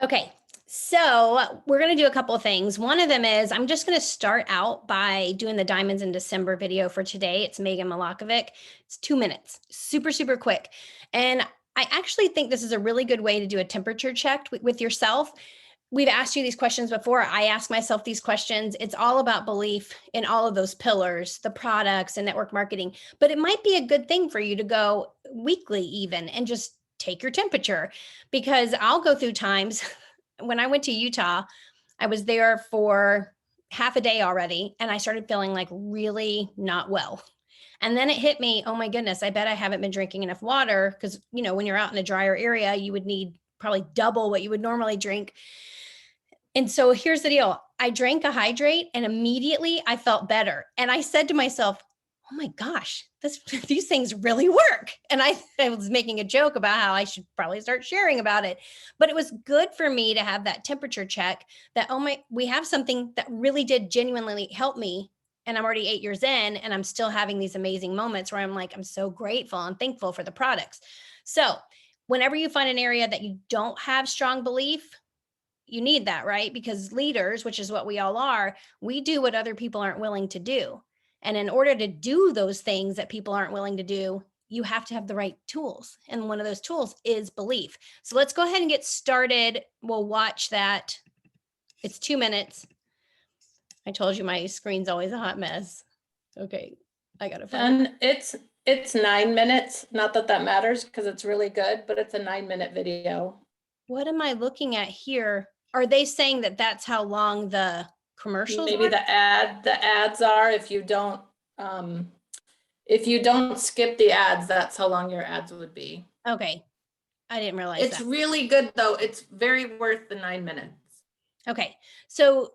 Okay, so we're going to do a couple of things. One of them is I'm just going to start out by doing the Diamonds in December video for today. It's Megan Malakovic. It's 2 minutes, super, super quick. And I actually think this is a really good way to do a temperature check with yourself. We've asked you these questions before. I ask myself these questions. It's all about belief in all of those pillars, the products and network marketing. But it might be a good thing for you to go weekly even and just take your temperature, because I'll go through times when I went to Utah, I was there for half a day already, and I started feeling like really not well. And then it hit me, oh my goodness, I bet I haven't been drinking enough water, because, when you're out in a drier area, you would need probably double what you would normally drink. And so here's the deal. I drank a hydrate and immediately I felt better. And I said to myself, oh my gosh, these things really work. And I was making a joke about how I should probably start sharing about it. But it was good for me to have that temperature check that, we have something that really did genuinely help me. And I'm already 8 years in and I'm still having these amazing moments where I'm like, I'm so grateful and thankful for the products. So whenever you find an area that you don't have strong belief, you need that, right? Because leaders, which is what we all are, we do what other people aren't willing to do. And in order to do those things that people aren't willing to do, you have to have the right tools. And one of those tools is belief. So let's go ahead and get started. We'll watch that. It's 2 minutes. I told you my screen's always a hot mess. Okay, I gotta find it. And it's 9 minutes. Not that that matters because it's really good, but it's a 9-minute video. What am I looking at here? Are they saying that that's how long the commercials Maybe are? the ads are. If you don't skip the ads, that's how long your ads would be. Okay, I didn't realize It's that. really good though. It's very worth the 9 minutes. Okay. So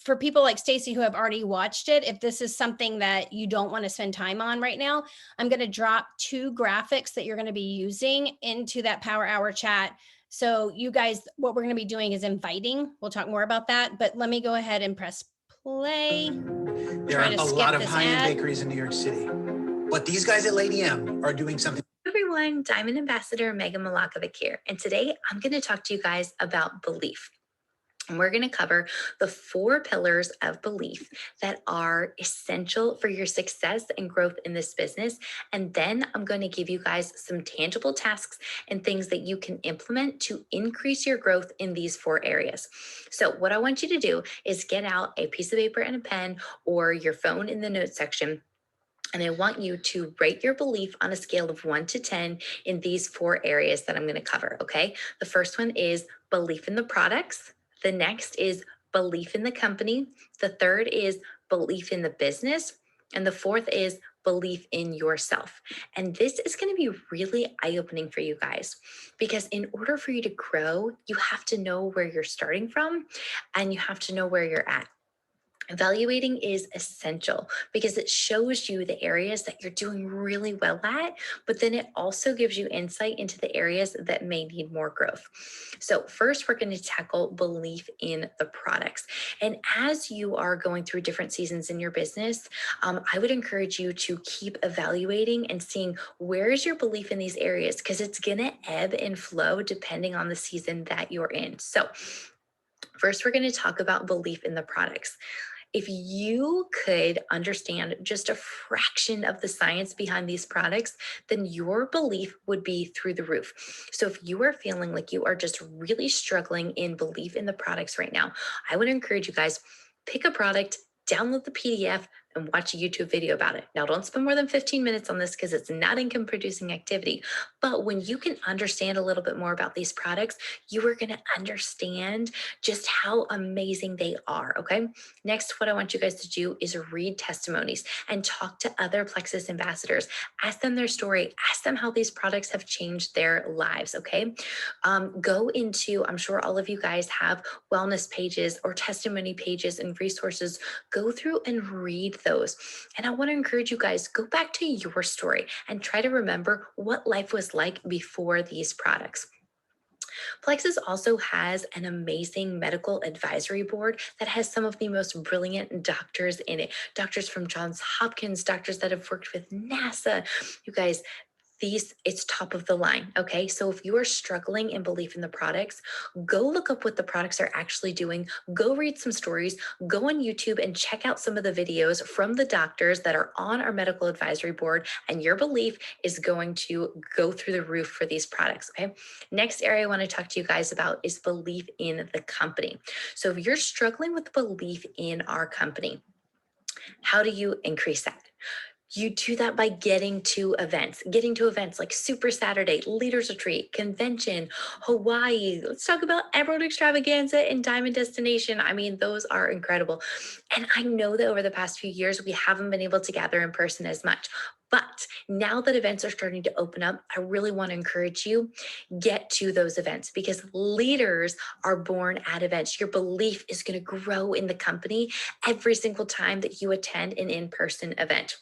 for people like Stacy who have already watched it, if this is something that you don't want to spend time on right now, I'm going to drop 2 graphics that you're going to be using into that Power Hour chat. So you guys, what we're going to be doing is inviting. We'll talk more about that, but let me go ahead and press play. There are a lot of high-end bakeries in New York City, but these guys at Lady M are doing something. Everyone, Diamond Ambassador Megan Malakovic here, and today I'm going to talk to you guys about belief. And we're going to cover the 4 pillars of belief that are essential for your success and growth in this business. And then I'm going to give you guys some tangible tasks and things that you can implement to increase your growth in these 4 areas. So what I want you to do is get out a piece of paper and a pen or your phone in the notes section. And I want you to rate your belief on a scale of 1 to 10 in these 4 areas that I'm going to cover. Okay. The first one is belief in the products. The next is belief in the company. The third is belief in the business. And the fourth is belief in yourself. And this is going to be really eye-opening for you guys, because in order for you to grow, you have to know where you're starting from and you have to know where you're at. Evaluating is essential because it shows you the areas that you're doing really well at, but then it also gives you insight into the areas that may need more growth. So first, we're going to tackle belief in the products. And as you are going through different seasons in your business, I would encourage you to keep evaluating and seeing where is your belief in these areas, because it's going to ebb and flow depending on the season that you're in. So first, we're going to talk about belief in the products. If you could understand just a fraction of the science behind these products, then your belief would be through the roof. So if you are feeling like you are just really struggling in belief in the products right now, I would encourage you guys, pick a product, download the PDF, and watch a YouTube video about it. Now, don't spend more than 15 minutes on this because it's not income producing activity. But when you can understand a little bit more about these products, you are going to understand just how amazing they are. Okay. Next, what I want you guys to do is read testimonies and talk to other Plexus ambassadors. Ask them their story. Ask them how these products have changed their lives. Okay. Go into, I'm sure all of you guys have wellness pages or testimony pages and resources. Go through and read those. And I want to encourage you guys, go back to your story and try to remember what life was like before these products. Plexus also has an amazing medical advisory board that has some of the most brilliant doctors in it. Doctors from Johns Hopkins, doctors that have worked with NASA. You guys, it's top of the line. Okay. So if you are struggling in belief in the products, go look up what the products are actually doing. Go read some stories, go on YouTube and check out some of the videos from the doctors that are on our medical advisory board, and your belief is going to go through the roof for these products. Okay. Next area I want to talk to you guys about is belief in the company. So if you're struggling with belief in our company, how do you increase that? You do that by getting to events like Super Saturday, Leaders Retreat, Convention, Hawaii. Let's talk about Emerald Extravaganza and Diamond Destination. I mean, those are incredible. And I know that over the past few years, we haven't been able to gather in person as much. But now that events are starting to open up, I really want to encourage you, get to those events, because leaders are born at events. Your belief is going to grow in the company every single time that you attend an in-person event.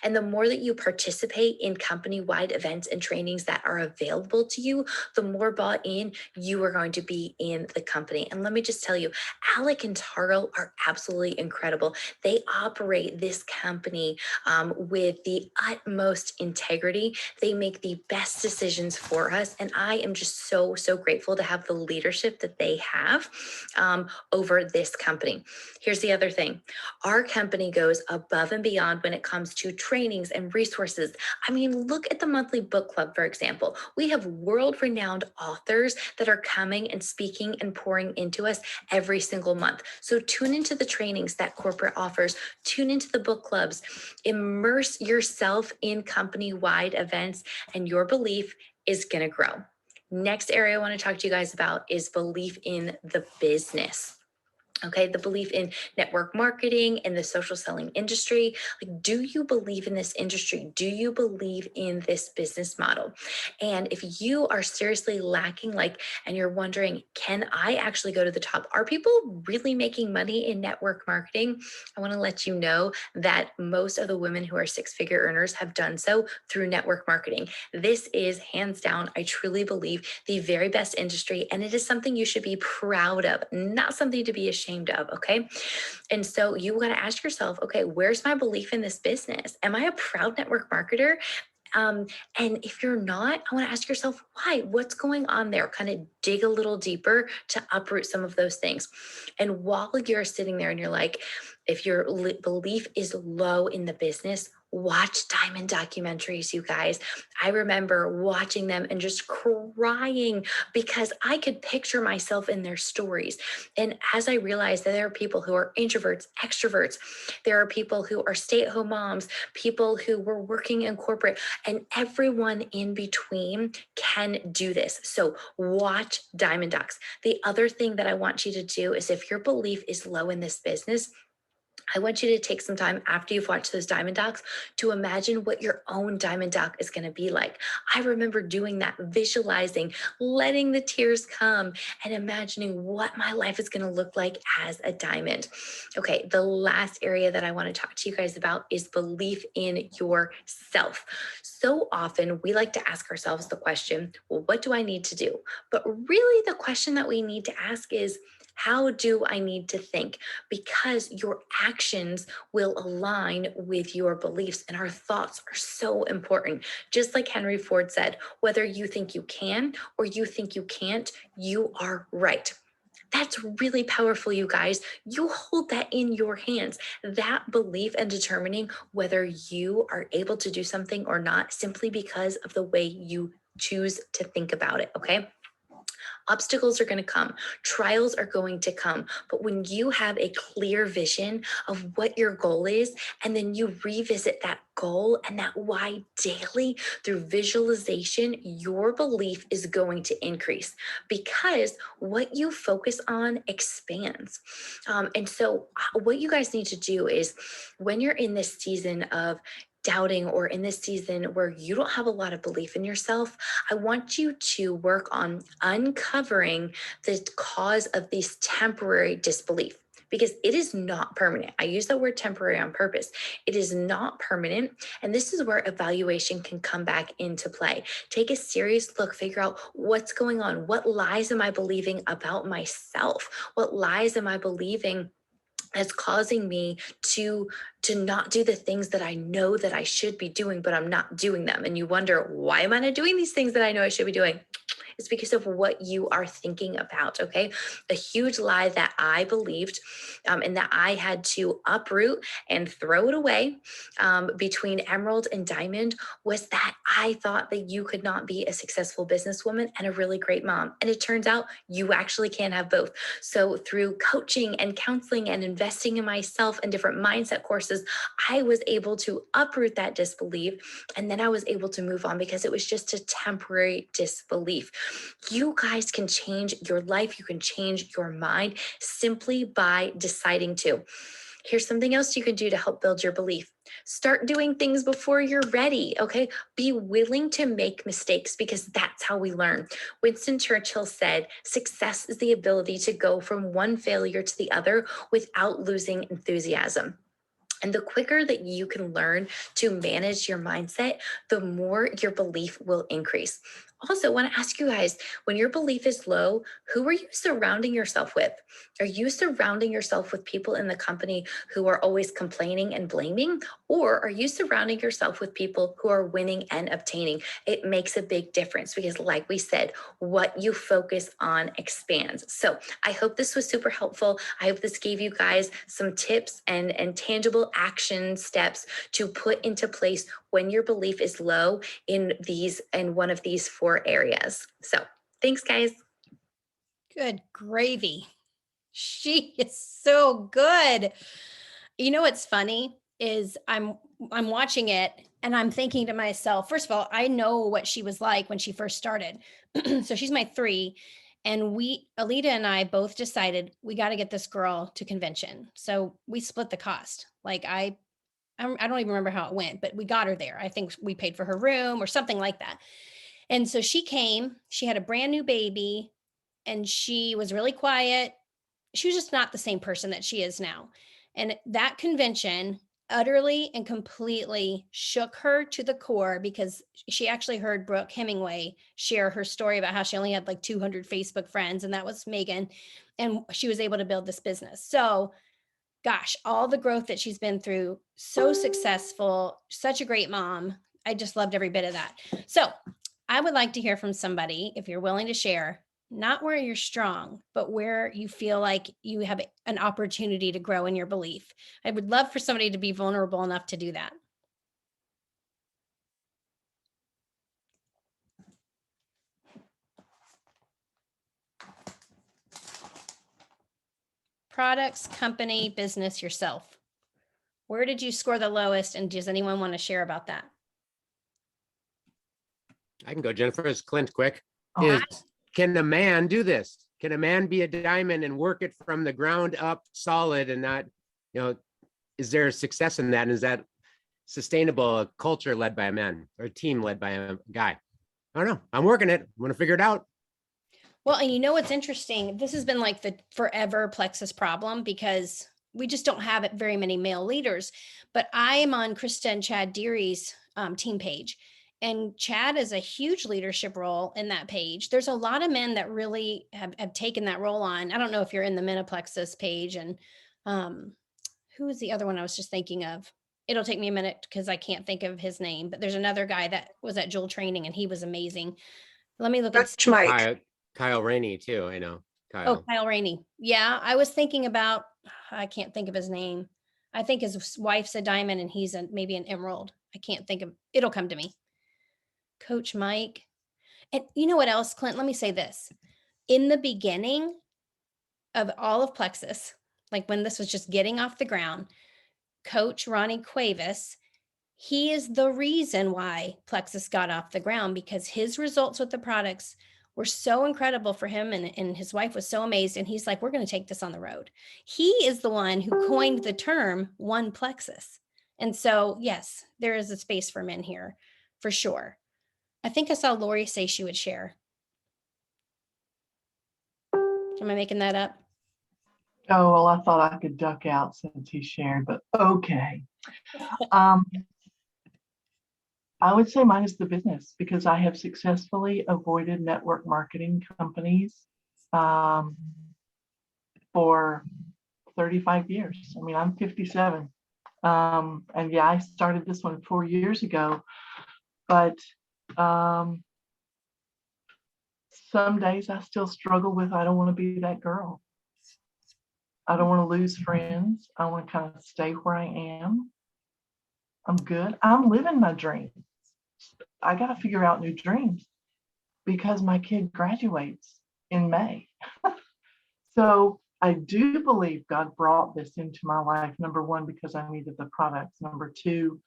And the more that you participate in company-wide events and trainings that are available to you, the more bought in you are going to be in the company. And let me just tell you, Alec and Taro are absolutely incredible. They operate this company with the utmost integrity. They make the best decisions for us. And I am just so, so grateful to have the leadership that they have over this company. Here's the other thing. Our company goes above and beyond when it comes to trainings and resources. I mean, look at the monthly book club, for example. We have world-renowned authors that are coming and speaking and pouring into us every single month. So tune into the trainings that corporate offers, tune into the book clubs, immerse yourself in company-wide events, and your belief is going to grow. Next area I want to talk to you guys about is belief in the business. Okay, the belief in network marketing and the social selling industry. Like, do you believe in this industry? Do you believe in this business model? And if you are seriously lacking, and you're wondering, can I actually go to the top? Are people really making money in network marketing? I want to let you know that most of the women who are six-figure earners have done so through network marketing. This is hands down, I truly believe, the very best industry, and it is something you should be proud of, not something to be ashamed of. Okay. And so you got to ask yourself, okay, where's my belief in this business? Am I a proud network marketer? And if you're not, I want to ask yourself, why? What's going on there? Kind of dig a little deeper to uproot some of those things. And while you're sitting there and you're like, if your belief is low in the business, watch diamond documentaries, you guys. I remember watching them and just crying because I could picture myself in their stories. And as I realized that there are people who are introverts, extroverts, there are people who are stay-at-home moms, people who were working in corporate, and everyone in between can do this. So watch diamond docs. The other thing that I want you to do is, if your belief is low in this business, I want you to take some time after you've watched those diamond docs to imagine what your own diamond doc is going to be like. I remember doing that, visualizing, letting the tears come, and imagining what my life is going to look like as a diamond. Okay, the last area that I want to talk to you guys about is belief in yourself. So often we like to ask ourselves the question, well, what do I need to do? But really the question that we need to ask is, how do I need to think? Because your actions will align with your beliefs, and our thoughts are so important. Just like Henry Ford said, whether you think you can or you think you can't, you are right. That's really powerful, you guys. You hold that in your hands. That belief and determining whether you are able to do something or not, simply because of the way you choose to think about it, okay? Obstacles are going to come, trials are going to come, but when you have a clear vision of what your goal is, and then you revisit that goal and that why daily through visualization, your belief is going to increase, because what you focus on expands. And so what you guys need to do is, when you're in this season of doubting, or in this season where you don't have a lot of belief in yourself, I want you to work on uncovering the cause of this temporary disbelief, because it is not permanent. I use that word temporary on purpose. It is not permanent. And this is where evaluation can come back into play. Take a serious look, figure out what's going on. What lies am I believing about myself? What lies am I believing That's causing me to not do the things that I know that I should be doing, but I'm not doing them. And you wonder, why am I not doing these things that I know I should be doing? It's because of what you are thinking about, okay? A huge lie that I believed and that I had to uproot and throw it away between Emerald and Diamond was that I thought that you could not be a successful businesswoman and a really great mom. And it turns out you actually can have both. So through coaching and counseling and investing in myself and different mindset courses, I was able to uproot that disbelief. And then I was able to move on because it was just a temporary disbelief. You guys can change your life. You can change your mind simply by deciding to. Here's something else you can do to help build your belief. Start doing things before you're ready, okay? Be willing to make mistakes because that's how we learn. Winston Churchill said, success is the ability to go from one failure to the other without losing enthusiasm. And the quicker that you can learn to manage your mindset, the more your belief will increase. Also, I want to ask you guys, when your belief is low, who are you surrounding yourself with? Are you surrounding yourself with people in the company who are always complaining and blaming? Or are you surrounding yourself with people who are winning and obtaining? It makes a big difference because, like we said, what you focus on expands. So I hope this was super helpful. I hope this gave you guys some tips and tangible action steps to put into place when your belief is low in one of these 4 areas. So thanks, guys. Good gravy. She is so good. You know what's funny is I'm watching it and I'm thinking to myself, first of all, I know what she was like when she first started. So she's my 3. And Alita and I both decided we got to get this girl to convention. So we split the cost. Like I don't even remember how it went, but we got her there. I think we paid for her room or something like that. And so she came, she had a brand new baby and she was really quiet. She was just not the same person that she is now. And that convention utterly and completely shook her to the core because she actually heard Brooke Hemingway share her story about how she only had like 200 Facebook friends, and that was Megan. And she was able to build this business. So gosh, all the growth that she's been through, so successful, such a great mom. I just loved every bit of that. So I would like to hear from somebody, if you're willing to share, not where you're strong, but where you feel like you have an opportunity to grow in your belief. I would love for somebody to be vulnerable enough to do that. Products, company, business, yourself. Where did you score the lowest? And does anyone want to share about that? I can go, Jennifer. It's Clint quick. Oh. Can a man do this? Can a man be a diamond and work it from the ground up solid and not, is there success in that? And is that sustainable, a culture led by a man or a team led by a guy? I don't know. I'm working it. I'm going to figure it out. Well, and you know what's interesting? This has been like the forever Plexus problem because we just don't have very many male leaders. But I am on Krista and Chad Deary's team page. And Chad is a huge leadership role in that page. There's a lot of men that really have taken that role on. I don't know if you're in the Metaplexus page. And who was the other one I was just thinking of? It'll take me a minute because I can't think of his name. But there's another guy that was at Jewel Training and he was amazing. Let me look at Mike. Kyle Rainey too. I know. Kyle. Oh, Kyle Rainey. Yeah, I was thinking about, I can't think of his name. I think his wife's a diamond and he's maybe an emerald. I can't think of, it'll come to me. Coach Mike. And you know what else, Clint? Let me say this. In the beginning of all of Plexus, like when this was just getting off the ground, Coach Ronnie Cuevas, he is the reason why Plexus got off the ground because his results with the products were so incredible for him and his wife was so amazed. And he's like, we're going to take this on the road. He is the one who coined the term one Plexus. And so, yes, there is a space for men here for sure. I think I saw Lori say she would share. Am I making that up? Oh, well, I thought I could duck out since he shared, but okay. I would say mine is the business because I have successfully avoided network marketing companies for 35 years. I mean, I'm 57. And yeah, I started this one 4 years ago, but some days I still struggle with, I don't want to be that girl. I don't want to lose friends. I want to kind of stay where I am. I'm good. I'm living my dreams. I got to figure out new dreams because my kid graduates in May. So I do believe God brought this into my life. Number one, because I needed the products. Number two,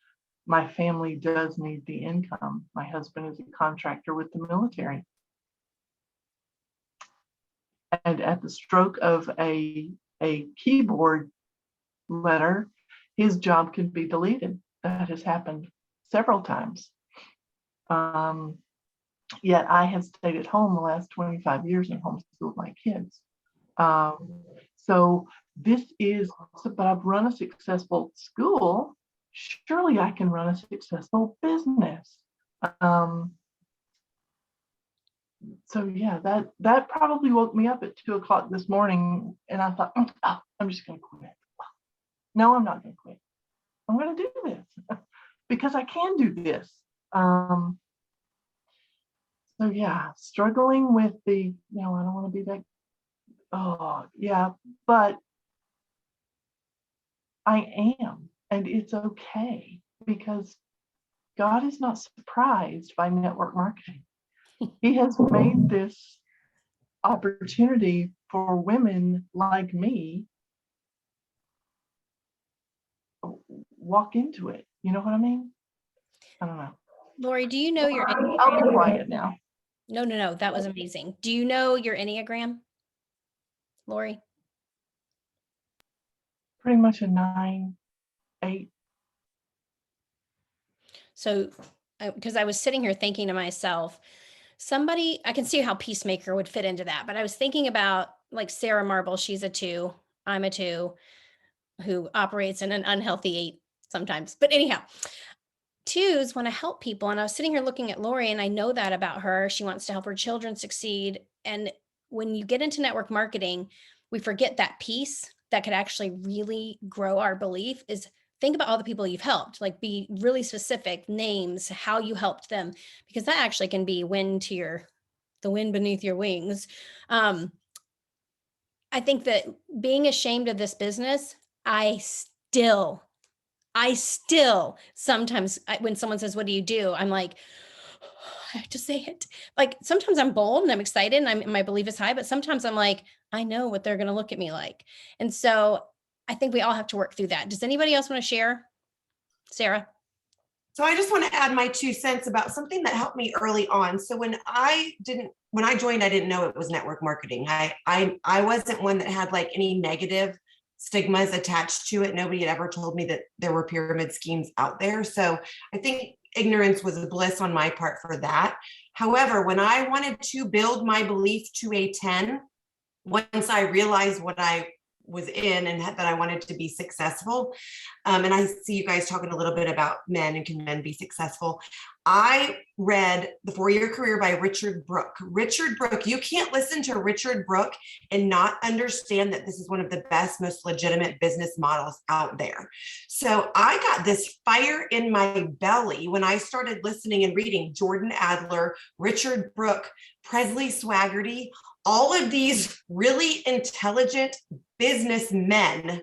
my family does need the income. My husband is a contractor with the military. And at the stroke of a keyboard letter, his job can be deleted. That has happened several times. Yet I have stayed at home the last 25 years and homeschooled my kids. So this is, but I've run a successful school. Surely I can run a successful business. So yeah, that probably woke me up at 2:00 this morning, and I thought, oh, I'm just going to quit. No, I'm not going to quit. I'm going to do this because I can do this. So yeah, struggling with the, I don't want to be that. Oh yeah, but I am, and it's okay because God is not surprised by network marketing. He has made this opportunity for women like me walk into it. You know what I mean? I don't know. Lori, do you know your I'll be quiet now. No, that was amazing. Do you know your Enneagram, Lori? Pretty much a 9, 8. So, because I was sitting here thinking to myself, I can see how Peacemaker would fit into that, but I was thinking about like Sarah Marble, she's a 2, I'm a 2, who operates in an unhealthy 8 sometimes. But anyhow, 2s want to help people. And I was sitting here looking at Lori, and I know that about her. She wants to help her children succeed. And when you get into network marketing, we forget that piece that could actually really grow our belief is think about all the people you've helped, like be really specific, names, how you helped them, because that actually can be the wind beneath your wings. I think that being ashamed of this business, I still sometimes when someone says, what do you do? I'm like, I have to say it. Like sometimes I'm bold and I'm excited and my belief is high, but sometimes I'm like, I know what they're going to look at me like. And so I think we all have to work through that. Does anybody else want to share? Sarah? So I just want to add my 2 cents about something that helped me early on. So when I joined, I didn't know it was network marketing. I wasn't one that had like any negative stigmas attached to it. Nobody had ever told me that there were pyramid schemes out there. So I think ignorance was a bliss on my part for that. However, when I wanted to build my belief to a 10, once I realized what I was in and that I wanted to be successful. And I see you guys talking a little bit about men and can men be successful. I read The 4-Year Career by Richard Brooke. Richard Brooke, you can't listen to Richard Brooke and not understand that this is one of the best, most legitimate business models out there. So I got this fire in my belly when I started listening and reading Jordan Adler, Richard Brooke, Presley Swaggerty, all of these really intelligent businessmen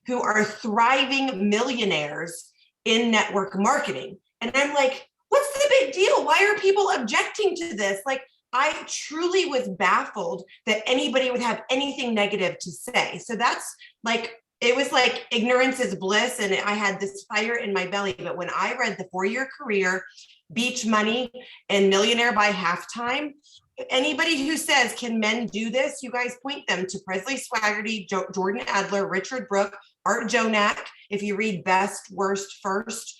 who are thriving millionaires in network marketing. And I'm like, what's the big deal? Why are people objecting to this? Like, I truly was baffled that anybody would have anything negative to say. So that's like, it was like ignorance is bliss. And I had this fire in my belly. But when I read The 4-Year Career, Beach Money, and Millionaire by Halftime, anybody who says, can men do this? You guys point them to Presley Swaggerty, Jordan Adler, Richard Brooke, Art Jonak. If you read Best, Worst, First,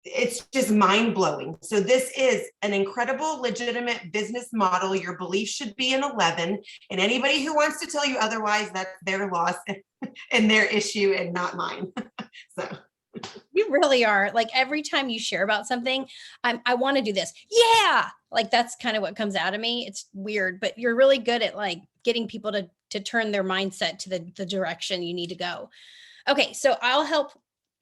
it's just mind-blowing. So this is an incredible, legitimate business model. Your belief should be an 11. And anybody who wants to tell you otherwise, that's their loss and their issue and not mine. So. You really are. Like every time you share about something, I want to do this. Yeah. Like that's kind of what comes out of me. It's weird, but you're really good at like getting people to to turn their mindset to the direction you need to go. Okay, so I'll help.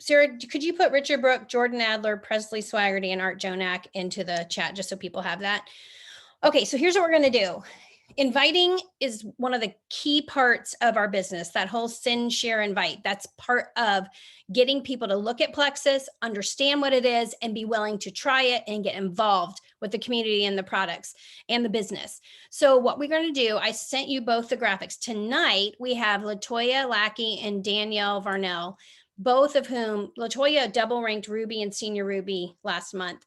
Sarah, could you put Richard Brooke, Jordan Adler, Presley Swaggerty, and Art Jonak into the chat just so people have that? Okay, so here's what we're going to do. Inviting is one of the key parts of our business, that whole send, share, invite. That's part of getting people to look at Plexus, understand what it is, and be willing to try it and get involved with the community and the products and the business. So what we're going to do, I sent you both the graphics. Tonight, we have Latoya Lackey and Danielle Varnell, both of whom, Latoya double ranked Ruby and Senior Ruby last month.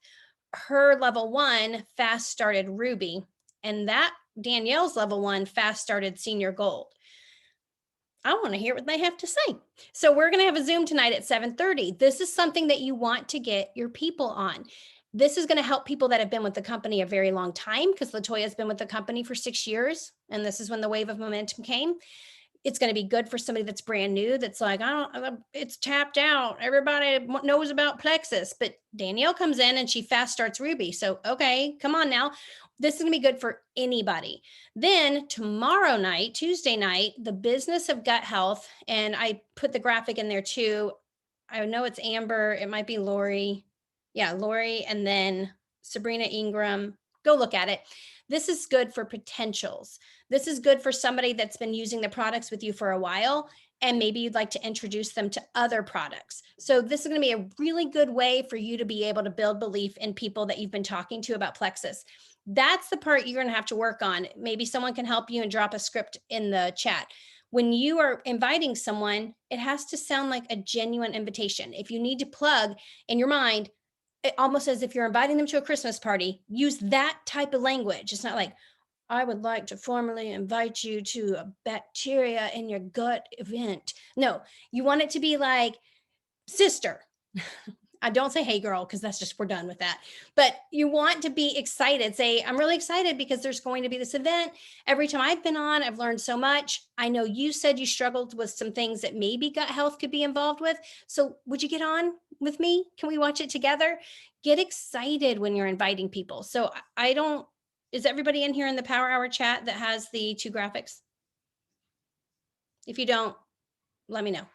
Her level 1 fast started Ruby, and that Danielle's level 1 fast started Senior Gold. I want to hear what they have to say. So we're going to have a Zoom tonight at 7:30. This is something that you want to get your people on. This is going to help people that have been with the company a very long time, because Latoya's been with the company for 6 years, and this is when the wave of momentum came. It's going to be good for somebody that's brand new, that's like, it's tapped out. Everybody knows about Plexus, but Danielle comes in and she fast starts Ruby. So, okay, come on now. This is going to be good for anybody. Then tomorrow night, Tuesday night, the business of gut health. And I put the graphic in there too. I know it's Amber. It might be Lori. Yeah, Lori. And then Sabrina Ingram. Go look at it. This is good for potentials. This is good for somebody that's been using the products with you for a while, and maybe you'd like to introduce them to other products. So this is going to be a really good way for you to be able to build belief in people that you've been talking to about Plexus. That's the part you're going to have to work on. Maybe someone can help you and drop a script in the chat. When you are inviting someone, it has to sound like a genuine invitation. If you need to plug in your mind, it almost as if you're inviting them to a Christmas party, use that type of language. It's not like, I would like to formally invite you to a bacteria in your gut event. No, you want it to be like, sister. I don't say, hey girl, because that's just, we're done with that. But you want to be excited. Say, I'm really excited because there's going to be this event. Every time I've been on, I've learned so much. I know you said you struggled with some things that maybe gut health could be involved with. So would you get on with me? Can we watch it together? Get excited when you're inviting people. So is everybody in here in the Power Hour chat that has the 2 graphics? If you don't, let me know.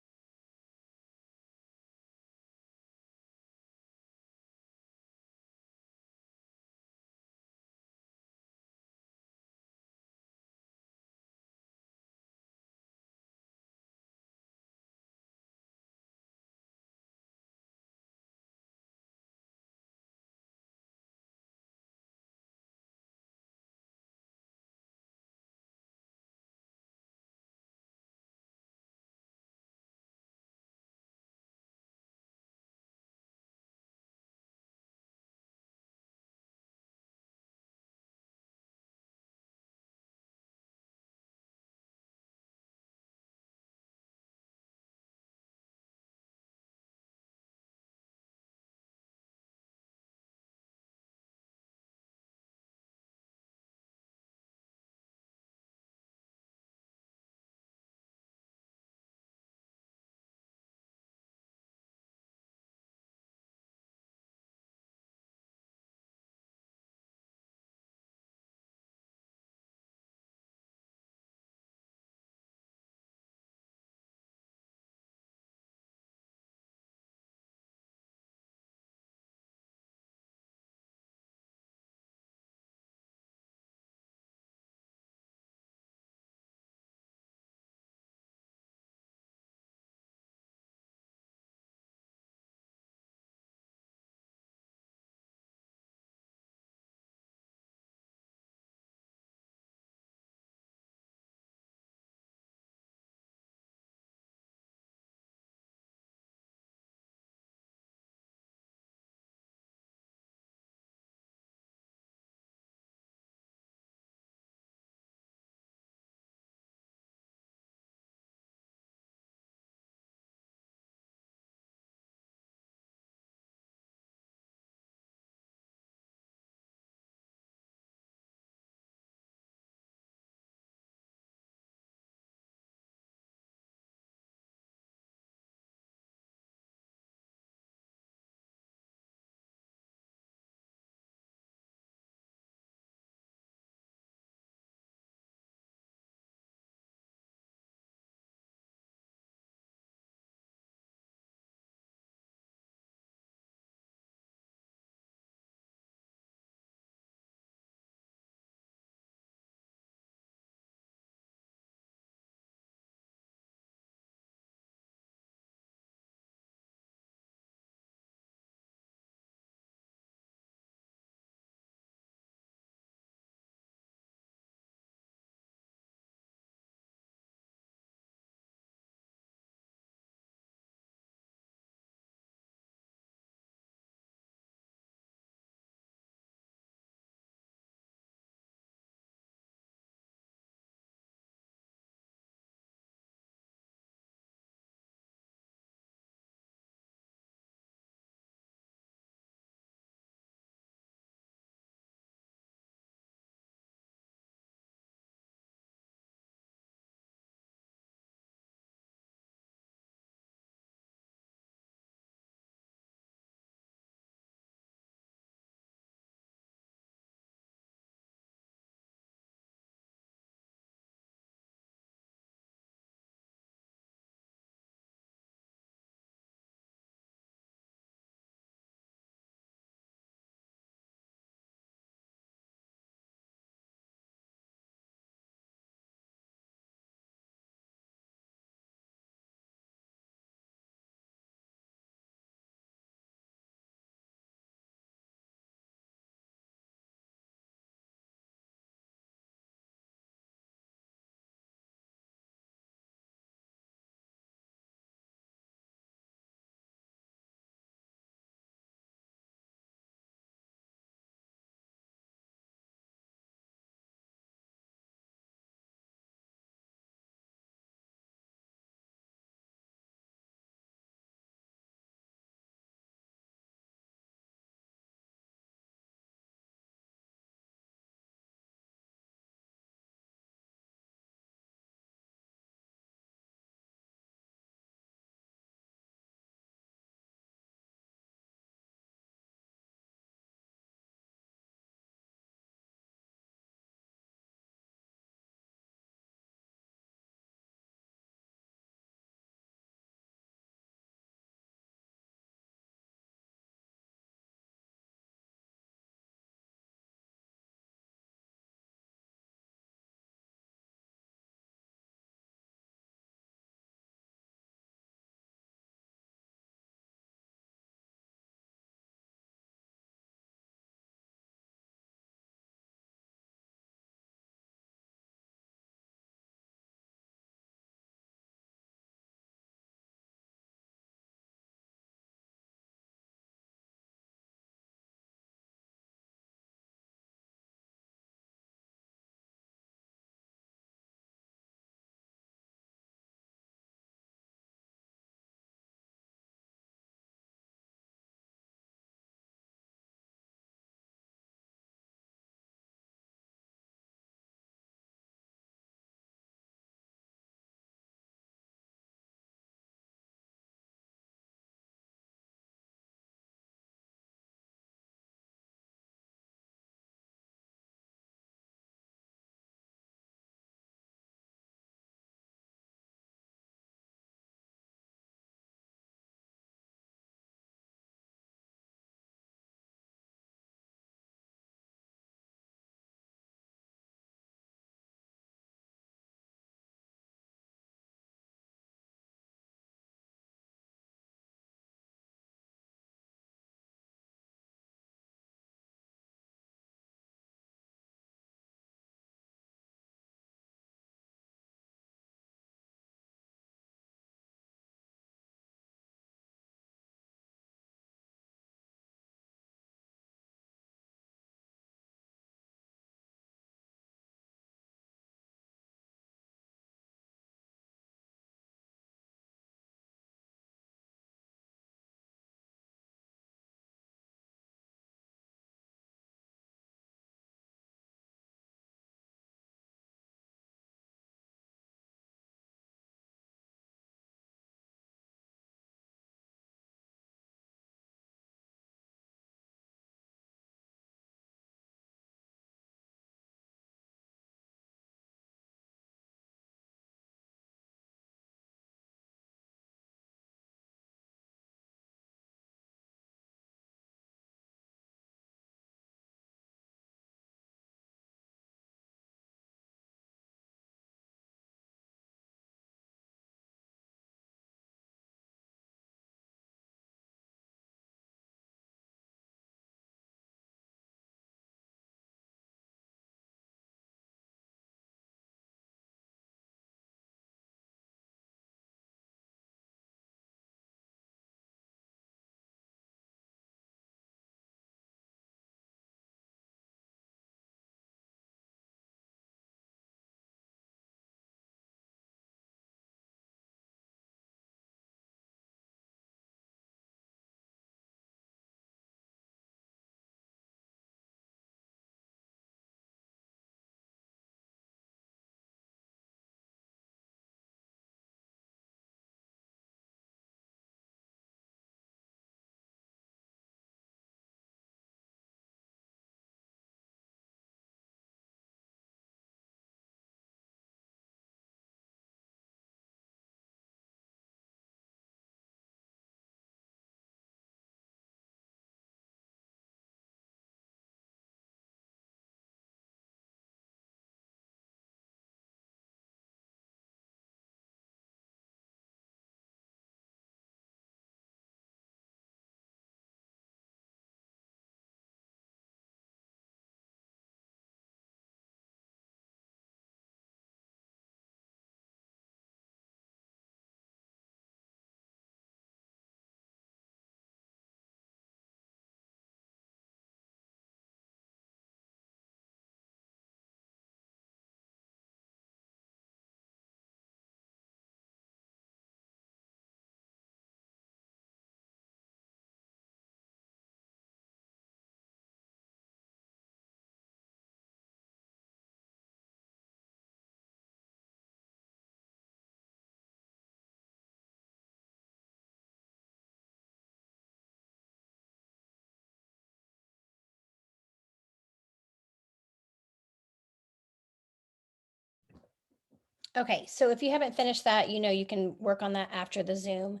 Okay, so if you haven't finished that, you can work on that after the Zoom.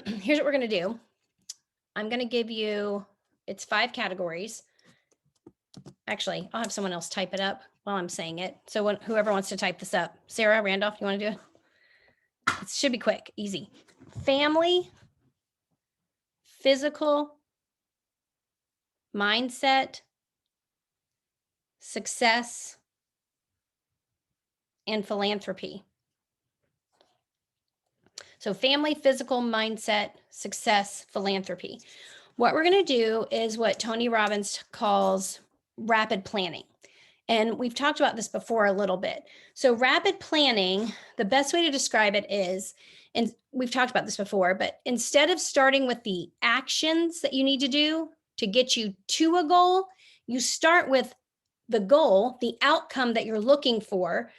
Here's what we're going to do. I'm going to give you, it's 5 categories. Actually, I'll have someone else type it up while I'm saying it. So whoever wants to type this up, Sarah, Randolph, you want to do it? It should be quick, easy. Family, physical, mindset, success, and philanthropy. So family, physical, mindset, success, philanthropy. What we're going to do is what Tony Robbins calls rapid planning. And we've talked about this before a little bit. So rapid planning, the best way to describe it is, and we've talked about this before, but instead of starting with the actions that you need to do to get you to a goal, you start with the goal, the outcome that you're looking for.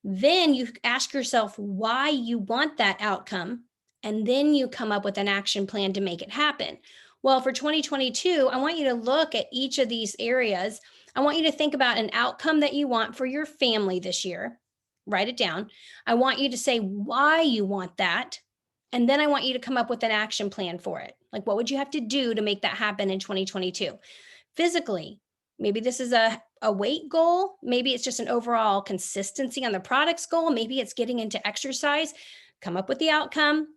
Then you ask yourself why you want that outcome, and then you come up with an action plan to make it happen. Well, for 2022, I want you to look at each of these areas. I want you to think about an outcome that you want for your family this year. Write it down. I want you to say why you want that. And then I want you to come up with an action plan for it. Like, what would you have to do to make that happen in 2022? Physically, maybe this is a weight goal. Maybe it's just an overall consistency on the products goal. Maybe it's getting into exercise. Come up with the outcome,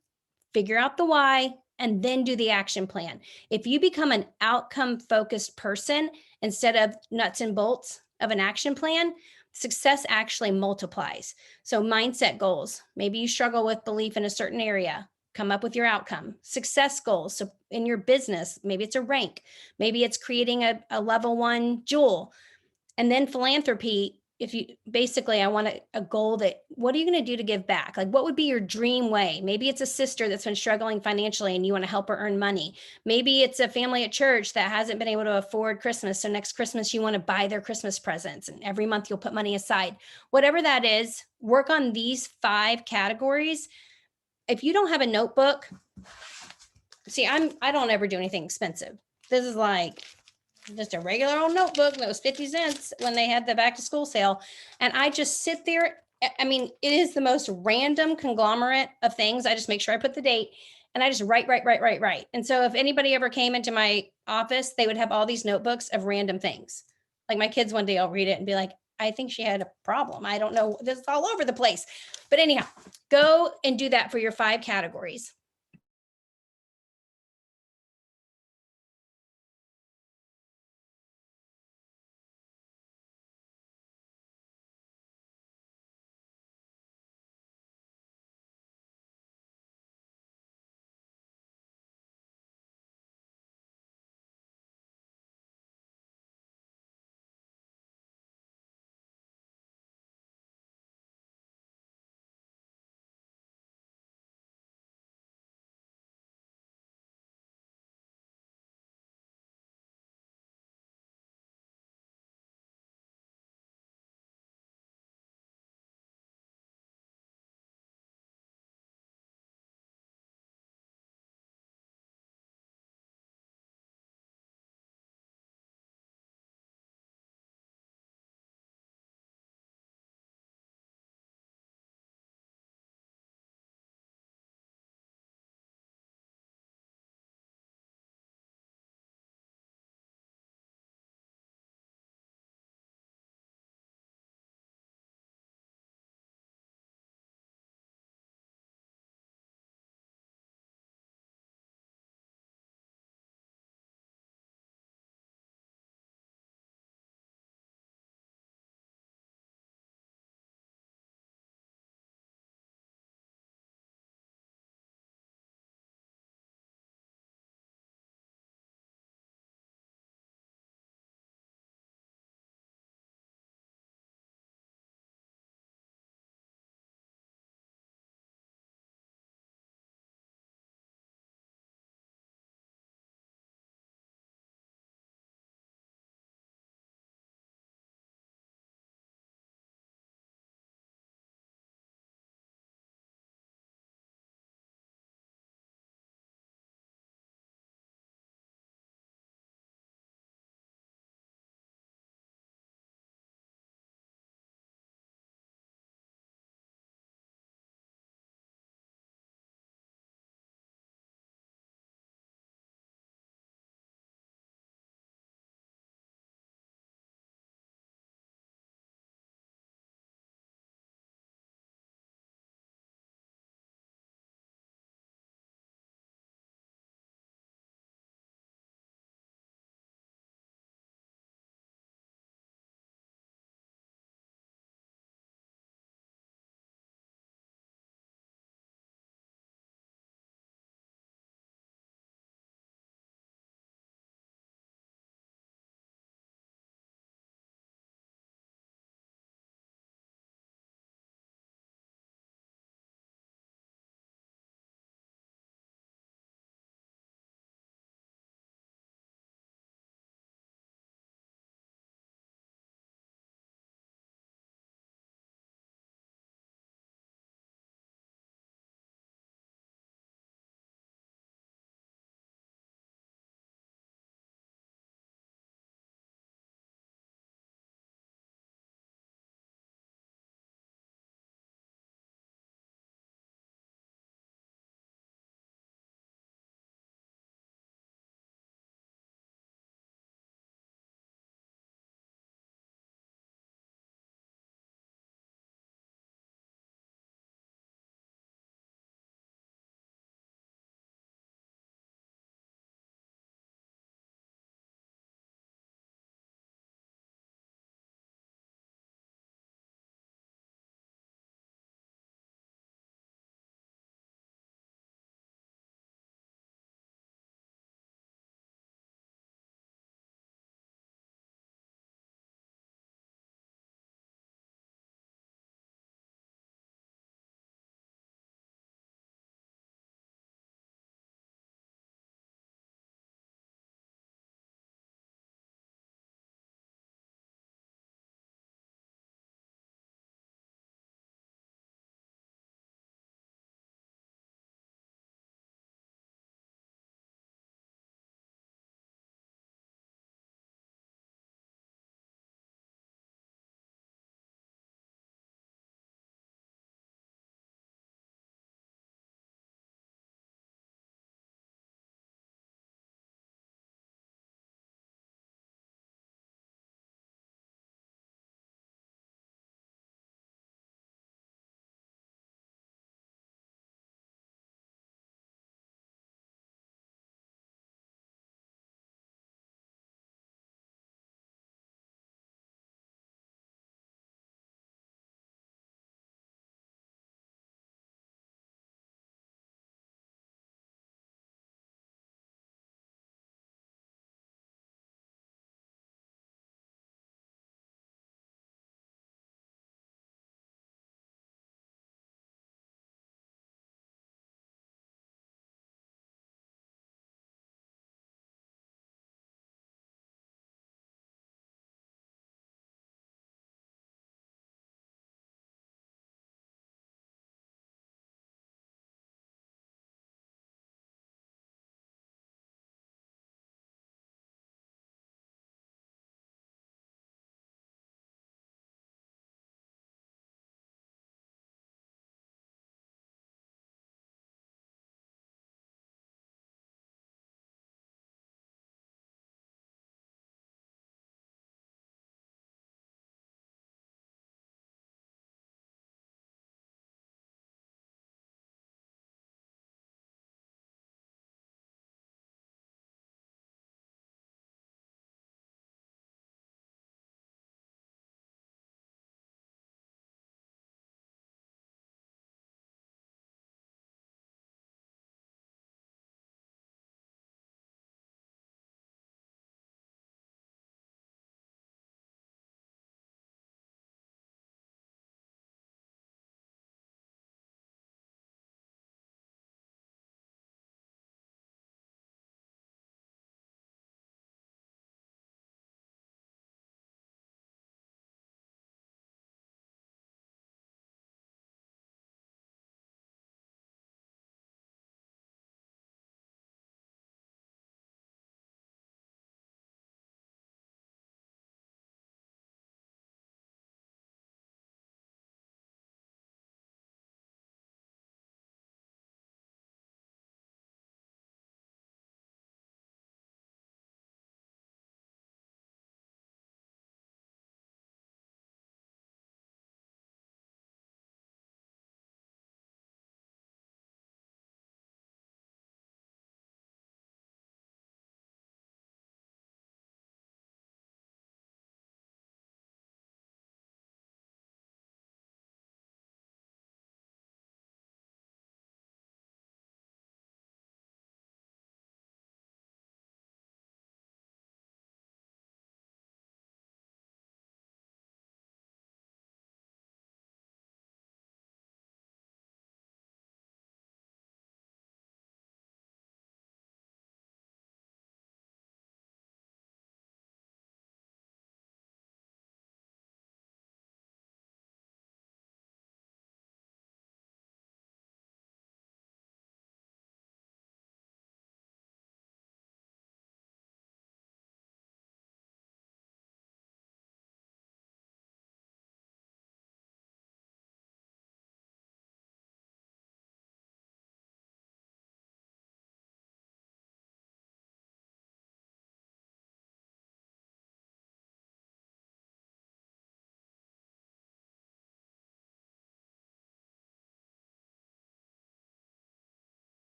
figure out the why, and then do the action plan. If you become an outcome focused person instead of nuts and bolts of an action plan, success actually multiplies. So mindset goals, maybe you struggle with belief in a certain area, come up with your outcome. Success goals, so in your business, maybe it's a rank, maybe it's creating a level 1 jewel. And then philanthropy, if you basically, I want a goal that, what are you going to do to give back? Like, what would be your dream way? Maybe it's a sister that's been struggling financially and you want to help her earn money. Maybe it's a family at church that hasn't been able to afford Christmas. So next Christmas, you want to buy their Christmas presents, and every month you'll put money aside. Whatever that is, work on these 5 categories. If you don't have a notebook, see, I don't ever do anything expensive. This is like just a regular old notebook that was 50 cents when they had the back to school sale. And I just sit there. I mean, it is the most random conglomerate of things. I just make sure I put the date and I just write. And so if anybody ever came into my office, they would have all these notebooks of random things. Like my kids one day, I'll read it and be like, I think she had a problem. I don't know. This is all over the place. But anyhow, go and do that for your 5 categories.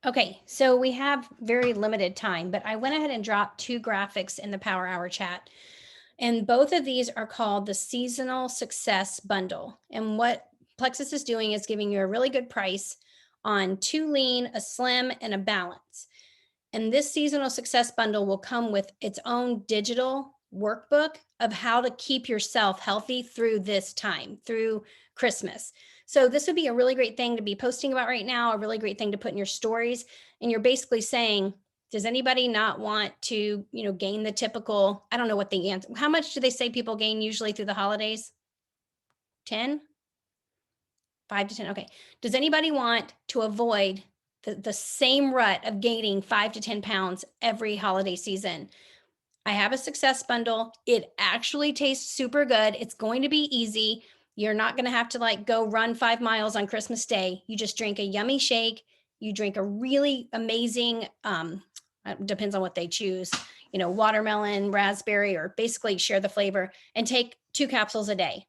Okay, so we have very limited time, but I went ahead and dropped 2 graphics in the Power Hour chat. And both of these are called the Seasonal Success Bundle. And what Plexus is doing is giving you a really good price on 2 lean, a slim, and a balance. And this Seasonal Success Bundle will come with its own digital workbook of how to keep yourself healthy through this time, through Christmas. So this would be a really great thing to be posting about right now, a really great thing to put in your stories. And you're basically saying, does anybody not want to, gain the typical, I don't know what the answer, how much do they say people gain usually through the holidays? 10? 5 to 10. Okay. Does anybody want to avoid the same rut of gaining 5 to 10 pounds every holiday season? I have a success bundle. It actually tastes super good. It's going to be easy. You're not going to have to go run 5 miles on Christmas Day. You just drink a yummy shake. You drink a really amazing, depends on what they choose, watermelon, raspberry, or basically share the flavor, and take 2 capsules a day.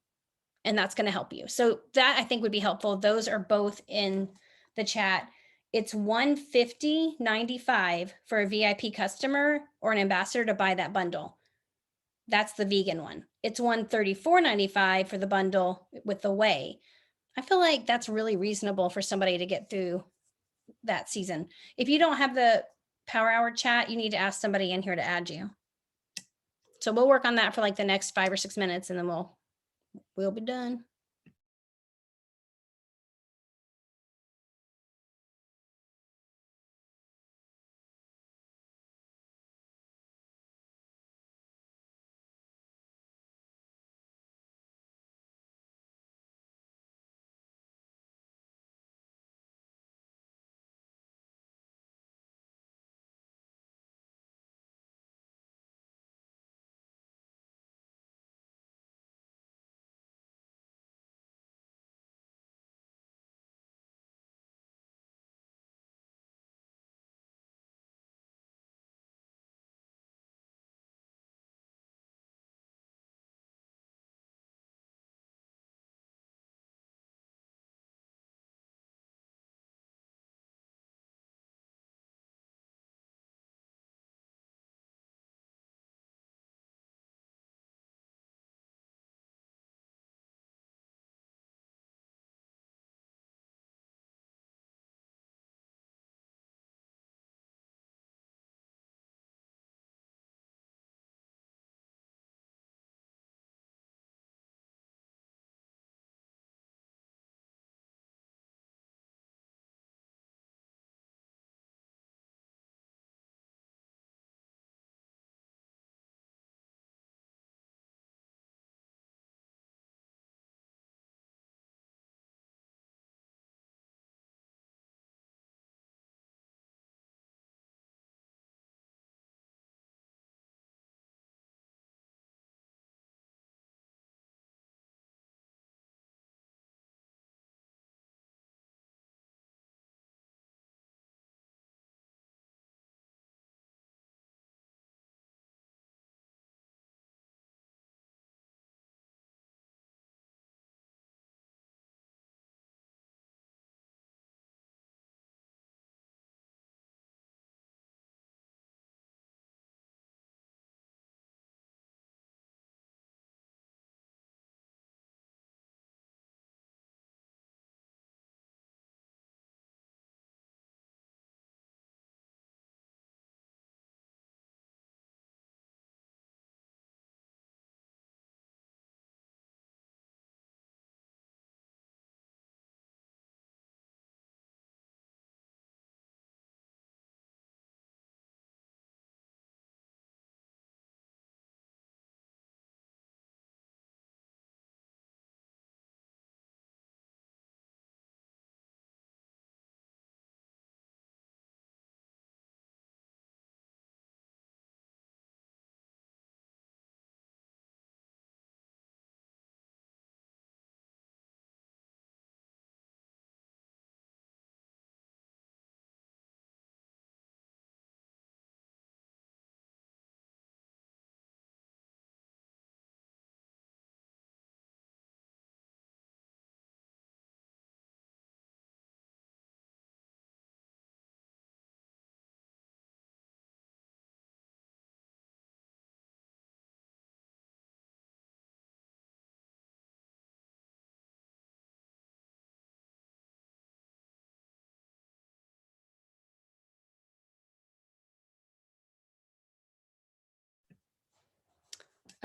And that's going to help you. So that I think would be helpful. Those are both in the chat. It's $150.95 for a VIP customer or an ambassador to buy that bundle. That's the vegan one. It's $134.95 for the bundle with the whey. I feel like that's really reasonable for somebody to get through that season. If you don't have the Power Hour chat, you need to ask somebody in here to add you. So we'll work on that for the next 5 or 6 minutes, and then we'll be done.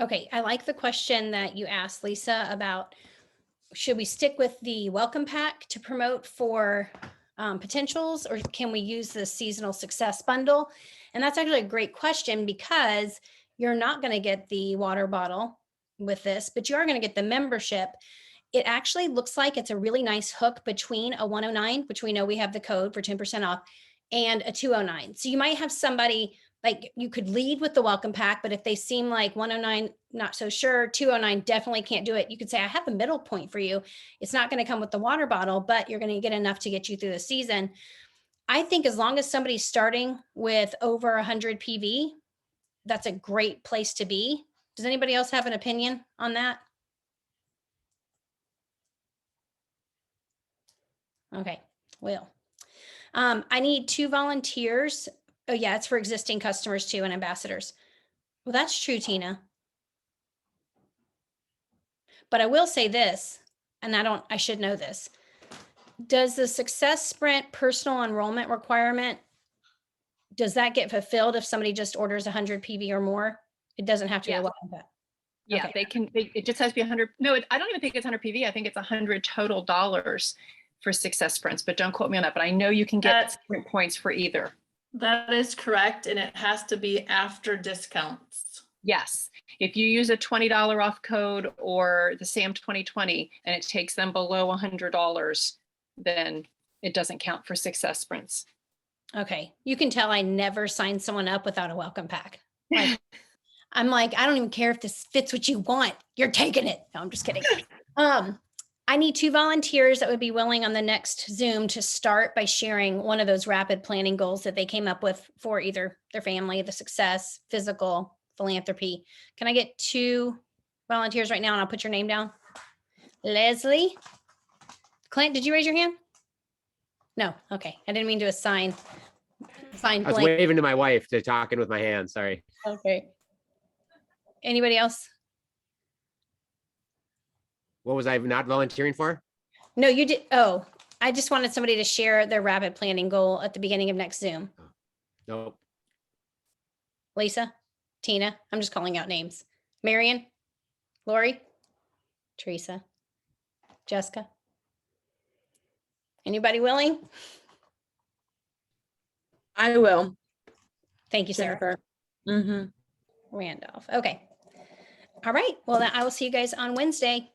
Okay, I like the question that you asked, Lisa, about should we stick with the welcome pack to promote for potentials, or can we use the seasonal success bundle? And that's actually a great question, because you're not going to get the water bottle with this, but you are going to get the membership. It actually looks like it's a really nice hook between a 109, which we know we have the code for 10% off, and a 209. So you might have somebody, like, you could lead with the welcome pack, but if they seem like 109, not so sure, 209 definitely can't do it, you could say, I have a middle point for you. It's not going to come with the water bottle, but you're going to get enough to get you through the season. I think as long as somebody's starting with over 100 PV, that's a great place to be. Does anybody else have an opinion on that? Okay, Will. I need 2 volunteers. Oh yeah, it's for existing customers too and ambassadors. Well, that's true, Tina. But I will say this, and I should know this. Does the Success Sprint personal enrollment requirement, does that get fulfilled if somebody just orders 100 PV or more? It doesn't have to be a Yes. welcome pack. Yeah, Okay. it just has to be 100. No, I don't even think it's 100 PV. I think it's 100 total dollars for success sprints, but don't quote me on that. But I know you can get sprint points for either. That is correct, and it has to be after discounts. Yes. If you use a $20 off code or the SAM 2020 and it takes them below $100, then it doesn't count for success sprints. Okay. You can tell I never signed someone up without a welcome pack. Like, I'm like, I don't even care if this fits what you want. You're taking it. No, I'm just kidding. I need 2 volunteers that would be willing on the next Zoom to start by sharing one of those rapid planning goals that they came up with for either their family, the success, physical, philanthropy. Can I get 2 volunteers right now, and I'll put your name down? Leslie. Clint, did you raise your hand? No. Okay. I didn't mean to assign I was blank. waving to my wife to talking with my hand. Sorry. Okay. Anybody else? What was I not volunteering for? No, you did. Oh, I just wanted somebody to share their rapid planning goal at the beginning of next Zoom. Nope. Lisa, Tina, I'm just calling out names. Marion, Lori, Teresa, Jessica. Anybody willing? I will. Thank you, Sarah. Jennifer. Mm-hmm. Randolph. Okay. All right. Well, then I will see you guys on Wednesday.